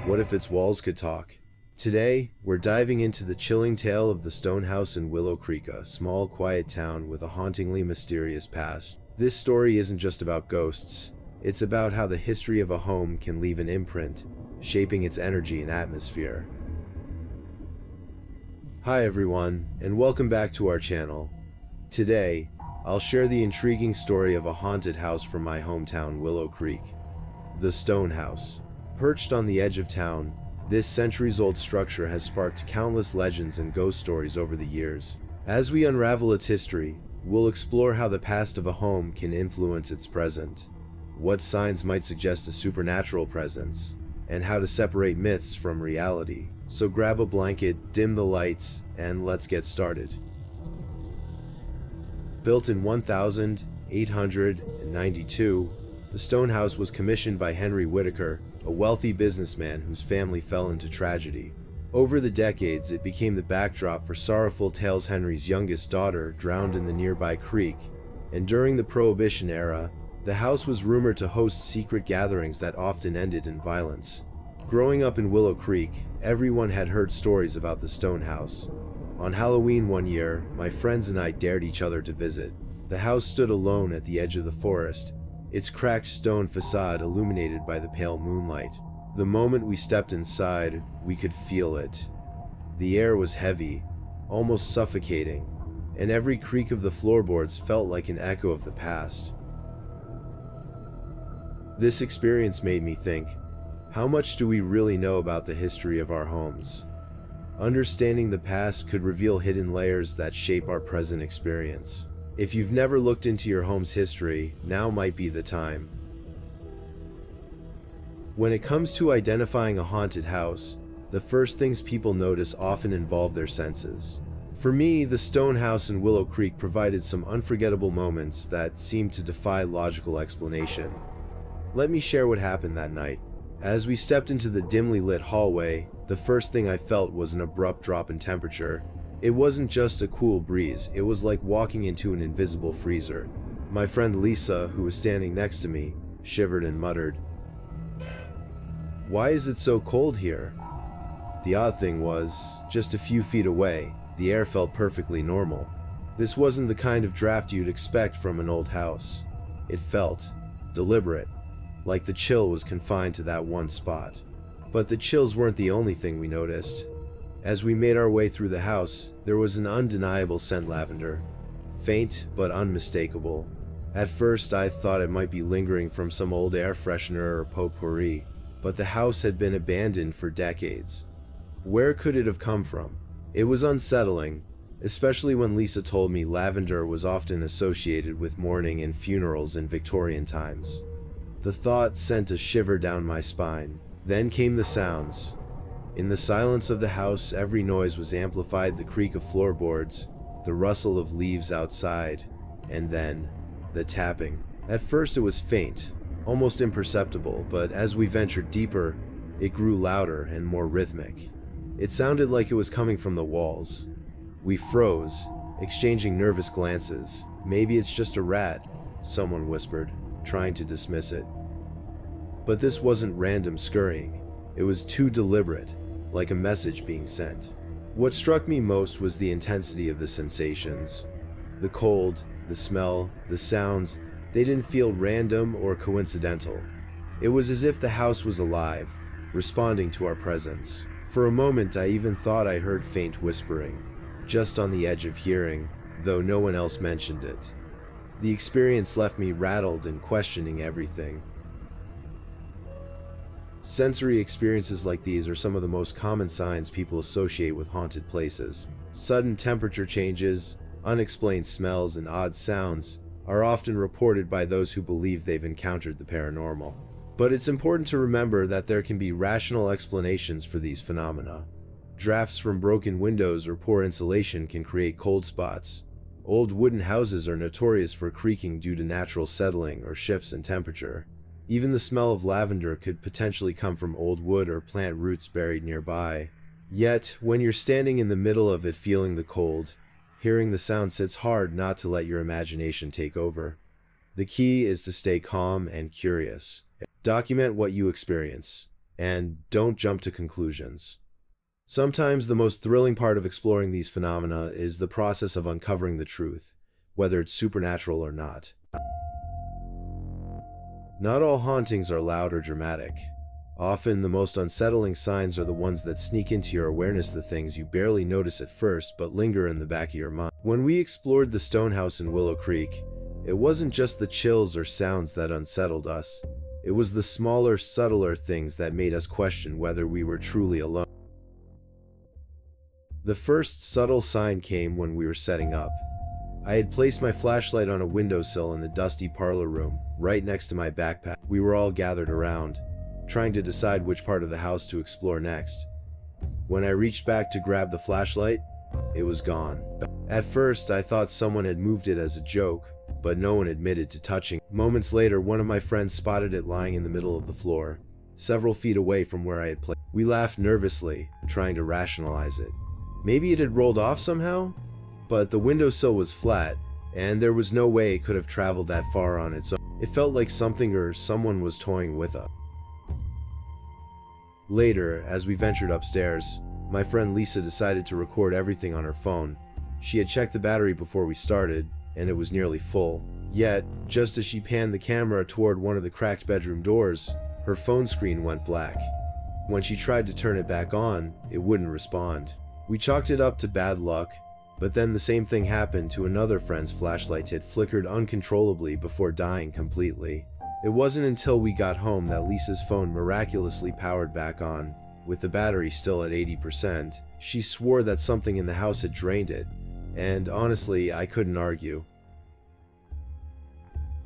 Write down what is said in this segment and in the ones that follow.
What if its walls could talk? Today, we're diving into the chilling tale of the stone house in Willow Creek, a small, quiet town with a hauntingly mysterious past. This story isn't just about ghosts. It's about how the history of a home can leave an imprint, shaping its energy and atmosphere. Hi everyone, and welcome back to our channel. Today, I'll share the intriguing story of a haunted house from my hometown, Willow Creek. The Stone House. Perched on the edge of town, this centuries-old structure has sparked countless legends and ghost stories over the years. As we unravel its history, we'll explore how the past of a home can influence its present, what signs might suggest a supernatural presence, and how to separate myths from reality. So grab a blanket, dim the lights, and let's get started. Built in 1892, the Stone House was commissioned by Henry Whitaker, a wealthy businessman whose family fell into tragedy. Over the decades, it became the backdrop for sorrowful tales. Henry's youngest daughter drowned in the nearby creek, and during the Prohibition era, the house was rumored to host secret gatherings that often ended in violence. Growing up in Willow Creek, everyone had heard stories about the Stone House. On Halloween one year, my friends and I dared each other to visit. The house stood alone at the edge of the forest, its cracked stone facade illuminated by the pale moonlight. The moment we stepped inside, we could feel it. The air was heavy, almost suffocating, and every creak of the floorboards felt like an echo of the past. This experience made me think, how much do we really know about the history of our homes? Understanding the past could reveal hidden layers that shape our present experience. If you've never looked into your home's history, now might be the time. When it comes to identifying a haunted house, the first things people notice often involve their senses. For me, the Stone House in Willow Creek provided some unforgettable moments that seemed to defy logical explanation. Let me share what happened that night. As we stepped into the dimly lit hallway, the first thing I felt was an abrupt drop in temperature. It wasn't just a cool breeze, it was like walking into an invisible freezer. My friend Lisa, who was standing next to me, shivered and muttered, "Why is it so cold here?" The odd thing was, just a few feet away, the air felt perfectly normal. This wasn't the kind of draft you'd expect from an old house. It felt deliberate, like the chill was confined to that one spot. But the chills weren't the only thing we noticed. As we made our way through the house, there was an undeniable scent: lavender. Faint, but unmistakable. At first, I thought it might be lingering from some old air freshener or potpourri, but the house had been abandoned for decades. Where could it have come from? It was unsettling, especially when Lisa told me lavender was often associated with mourning and funerals in Victorian times. The thought sent a shiver down my spine. Then came the sounds. In the silence of the house, every noise was amplified: the creak of floorboards, the rustle of leaves outside, and then the tapping. At first it was faint, almost imperceptible, but as we ventured deeper, it grew louder and more rhythmic. It sounded like it was coming from the walls. We froze, exchanging nervous glances. "Maybe it's just a rat," someone whispered, trying to dismiss it. But this wasn't random scurrying. It was too deliberate, like a message being sent. What struck me most was the intensity of the sensations. The cold, the smell, the sounds, they didn't feel random or coincidental. It was as if the house was alive, responding to our presence. For a moment, I even thought I heard faint whispering, just on the edge of hearing, though no one else mentioned it. The experience left me rattled and questioning everything. Sensory experiences like these are some of the most common signs people associate with haunted places. Sudden temperature changes, unexplained smells, and odd sounds are often reported by those who believe they've encountered the paranormal. But it's important to remember that there can be rational explanations for these phenomena. Drafts from broken windows or poor insulation can create cold spots. Old wooden houses are notorious for creaking due to natural settling or shifts in temperature. Even the smell of lavender could potentially come from old wood or plant roots buried nearby. Yet, when you're standing in the middle of it feeling the cold, hearing the sounds, it's hard not to let your imagination take over. The key is to stay calm and curious. Document what you experience. And don't jump to conclusions. Sometimes the most thrilling part of exploring these phenomena is the process of uncovering the truth, whether it's supernatural or not. Not all hauntings are loud or dramatic. Often, the most unsettling signs are the ones that sneak into your awareness, the things you barely notice at first but linger in the back of your mind. When we explored the stone house in Willow Creek, it wasn't just the chills or sounds that unsettled us. It was the smaller, subtler things that made us question whether we were truly alone. The first subtle sign came when we were setting up. I had placed my flashlight on a windowsill in the dusty parlor room, right next to my backpack. We were all gathered around, trying to decide which part of the house to explore next. When I reached back to grab the flashlight, it was gone. At first, I thought someone had moved it as a joke, but no one admitted to touching it. Moments later, one of my friends spotted it lying in the middle of the floor, several feet away from where I had placed it. We laughed nervously, trying to rationalize it. Maybe it had rolled off somehow? But the windowsill was flat, and there was no way it could have traveled that far on its own. It felt like something or someone was toying with us. Later, as we ventured upstairs, my friend Lisa decided to record everything on her phone. She had checked the battery before we started, and it was nearly full. Yet, just as she panned the camera toward one of the cracked bedroom doors, her phone screen went black. When she tried to turn it back on, it wouldn't respond. We chalked it up to bad luck, but then the same thing happened to another friend's flashlight. It flickered uncontrollably before dying completely. It wasn't until we got home that Lisa's phone miraculously powered back on, with the battery still at 80%. She swore that something in the house had drained it, and honestly, I couldn't argue.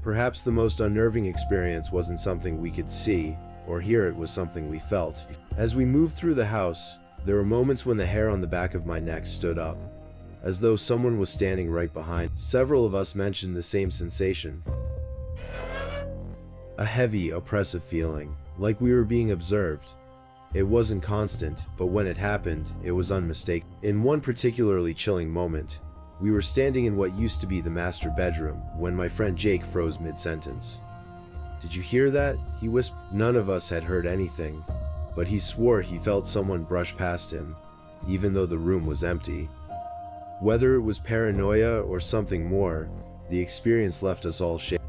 Perhaps the most unnerving experience wasn't something we could see or hear, it was something we felt. As we moved through the house, there were moments when the hair on the back of my neck stood up, as though someone was standing right behind. Several of us mentioned the same sensation. A heavy, oppressive feeling, like we were being observed. It wasn't constant, but when it happened, it was unmistakable. In one particularly chilling moment, we were standing in what used to be the master bedroom when my friend Jake froze mid-sentence. "Did you hear that?" he whispered. None of us had heard anything, but he swore he felt someone brush past him, even though the room was empty. Whether it was paranoia or something more, the experience left us all shaken.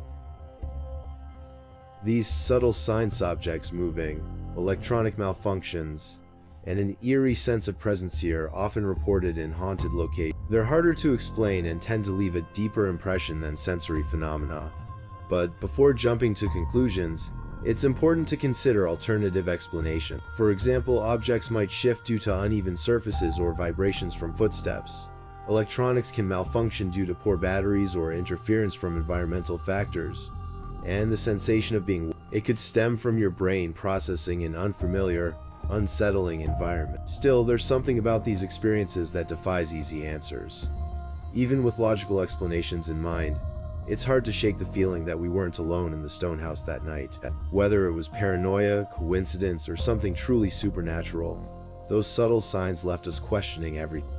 These subtle signs, objects moving, electronic malfunctions, and an eerie sense of presence here are often reported in haunted locations. They're harder to explain and tend to leave a deeper impression than sensory phenomena. But before jumping to conclusions, it's important to consider alternative explanation. For example, objects might shift due to uneven surfaces or vibrations from footsteps. Electronics can malfunction due to poor batteries or interference from environmental factors. And the sensation of being, it could stem from your brain processing an unfamiliar, unsettling environment. Still, there's something about these experiences that defies easy answers. Even with logical explanations in mind, it's hard to shake the feeling that we weren't alone in the stone house that night. Whether it was paranoia, coincidence, or something truly supernatural, those subtle signs left us questioning everything.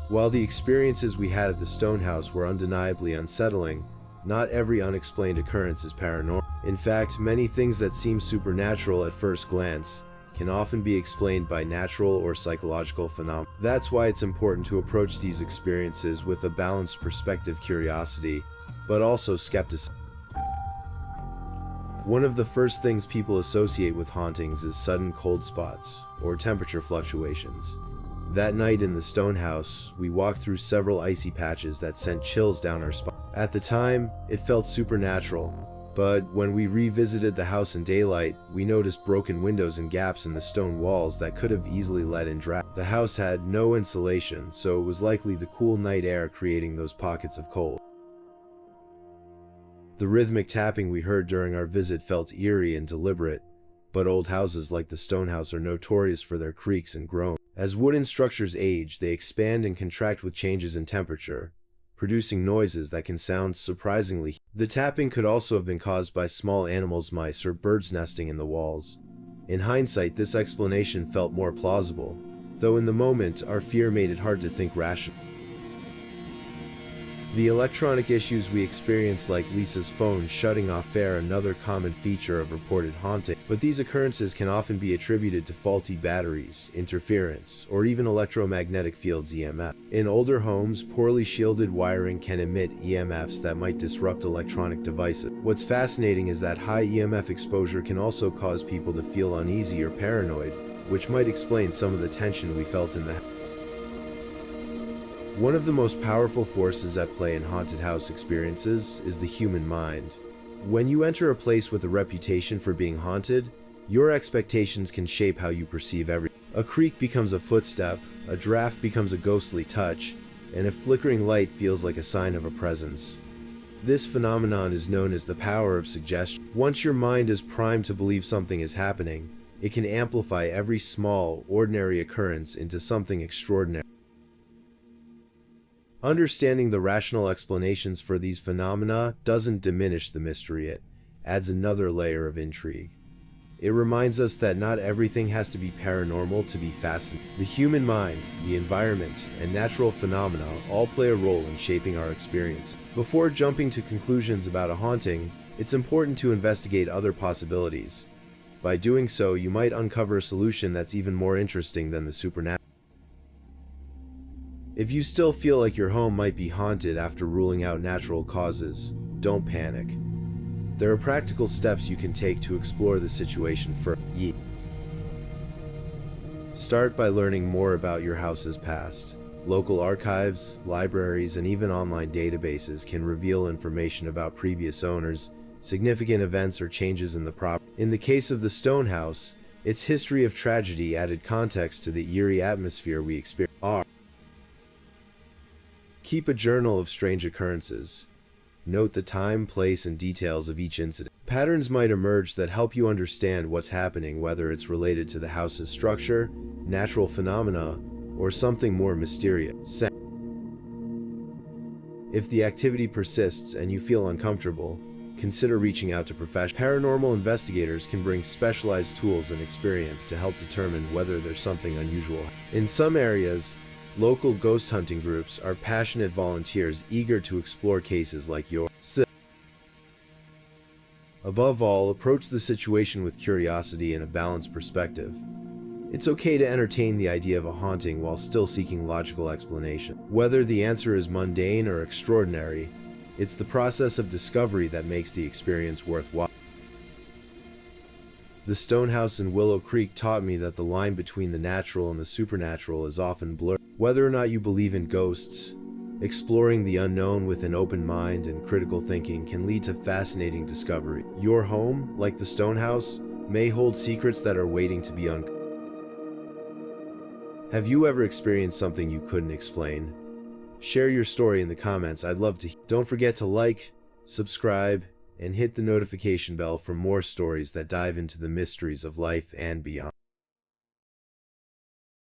While the experiences we had at the stone house were undeniably unsettling, not every unexplained occurrence is paranormal. In fact, many things that seem supernatural at first glance can often be explained by natural or psychological phenomena. That's why it's important to approach these experiences with a balanced perspective, curiosity, but also skepticism. One of the first things people associate with hauntings is sudden cold spots or temperature fluctuations. That night in the stone house, we walked through several icy patches that sent chills down our spine. At the time, it felt supernatural, but when we revisited the house in daylight, we noticed broken windows and gaps in the stone walls that could have easily let in drafts. The house had no insulation, so it was likely the cool night air creating those pockets of cold. The rhythmic tapping we heard during our visit felt eerie and deliberate, but old houses like the stone house are notorious for their creaks and groans. As wooden structures age, they expand and contract with changes in temperature, producing noises that can sound surprisingly. The tapping could also have been caused by small animals, mice, or birds nesting in the walls. In hindsight, this explanation felt more plausible, though in the moment, our fear made it hard to think rationally. The electronic issues we experience, like Lisa's phone shutting off, are another common feature of reported haunting, but these occurrences can often be attributed to faulty batteries, interference, or even electromagnetic fields (EMF). In older homes, poorly shielded wiring can emit EMFs that might disrupt electronic devices. What's fascinating is that high EMF exposure can also cause people to feel uneasy or paranoid, which might explain some of the tension we felt in the house. One of the most powerful forces at play in haunted house experiences is the human mind. When you enter a place with a reputation for being haunted, your expectations can shape how you perceive everything. A creak becomes a footstep, a draft becomes a ghostly touch, and a flickering light feels like a sign of a presence. This phenomenon is known as the power of suggestion. Once your mind is primed to believe something is happening, it can amplify every small, ordinary occurrence into something extraordinary. Understanding the rational explanations for these phenomena doesn't diminish the mystery, it adds another layer of intrigue. It reminds us that not everything has to be paranormal to be fascinating. The human mind, the environment, and natural phenomena all play a role in shaping our experience. Before jumping to conclusions about a haunting, it's important to investigate other possibilities. By doing so, you might uncover a solution that's even more interesting than the supernatural. If you still feel like your home might be haunted after ruling out natural causes, don't panic. There are practical steps you can take to explore the situation further. Start by learning more about your house's past. Local archives, libraries, and even online databases can reveal information about previous owners, significant events, or changes in the property. In the case of the stone house, its history of tragedy added context to the eerie atmosphere we experience. Keep a journal of strange occurrences. Note the time, place, and details of each incident. Patterns might emerge that help you understand what's happening, whether it's related to the house's structure, natural phenomena, or something more mysterious. If the activity persists and you feel uncomfortable, consider reaching out to professionals. Paranormal investigators can bring specialized tools and experience to help determine whether there's something unusual. In some areas, local ghost hunting groups are passionate volunteers eager to explore cases like yours. Above all, approach the situation with curiosity and a balanced perspective. It's okay to entertain the idea of a haunting while still seeking logical explanation. Whether the answer is mundane or extraordinary, it's the process of discovery that makes the experience worthwhile. The stone house in Willow Creek taught me that the line between the natural and the supernatural is often blurred. Whether or not you believe in ghosts, exploring the unknown with an open mind and critical thinking can lead to fascinating discovery. Your home, like the stone house, may hold secrets that are waiting to be uncovered. Have you ever experienced something you couldn't explain? Share your story in the comments. I'd love to hear. Don't forget to like, subscribe, and hit the notification bell for more stories that dive into the mysteries of life and beyond.